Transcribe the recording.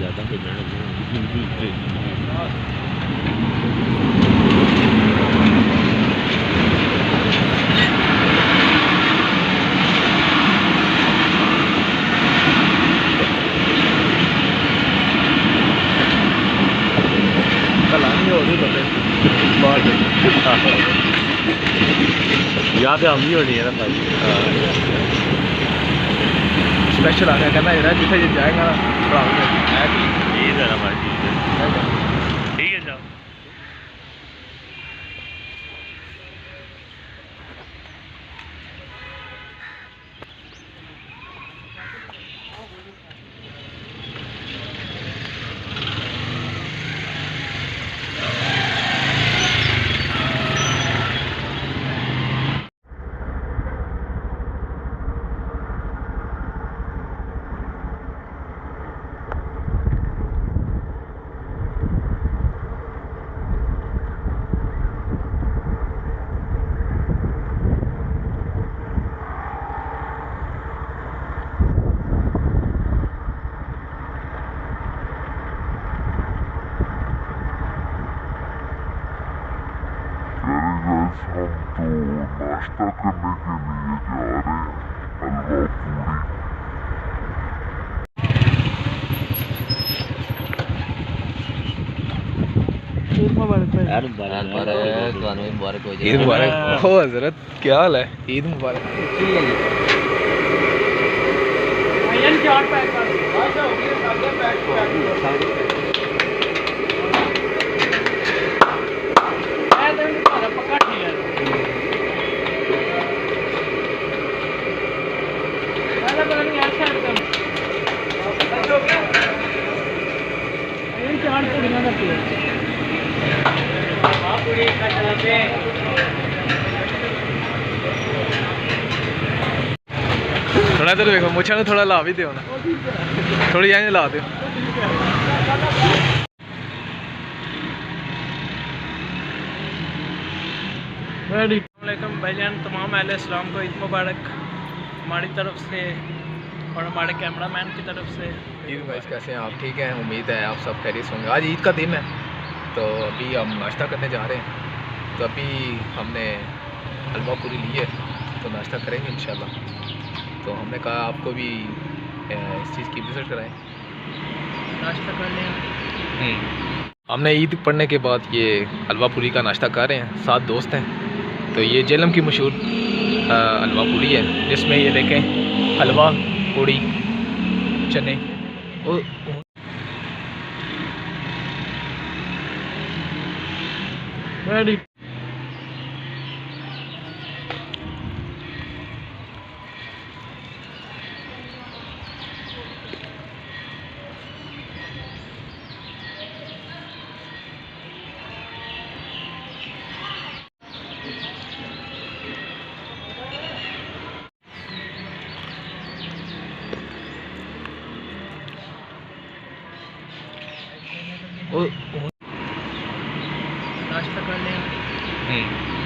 ज़्यादा मिलना यहाँ पे हम ही होनी है ना भाई। स्पेशल आ गया कहना है जिथे जाएगा ये ज़रा हमारी ठीक है जाओ। हम तो नाश्ता करने के लिए जा रहे हैं हलवा पूरी। ईद मुबारक हो हजरत, क्या हाल है? ईद मुबारक। थोड़ा इधर देखो, मुझे थोड़ा ला भी दो ना, थोड़ी यहाँ ला दो। वालेकुम भाईजान, तमाम अहले इस्लाम को ईद मुबारक हमारी तरफ से और हमारे कैमरामैन की तरफ से। ईद भाई कैसे हैं आप? ठीक हैं, उम्मीद है आप सब खैरियत होंगे। आज ईद का दिन है तो अभी हम नाश्ता करने जा रहे हैं। तो अभी हमने हलवा पूरी ली है तो नाश्ता करेंगे इंशाल्लाह। तो हमने कहा आपको भी इस चीज़ की विज़िट कराएं, नाश्ता कर लें। हमने ईद पढ़ने के बाद ये हलवा पूरी का नाश्ता कर रहे हैं। 7 दोस्त हैं। तो ये जेलम की मशहूर हलवा पूरी है, जिसमें ये देखें हलवा पूरी चने रेडी। नाश्ता कर लें।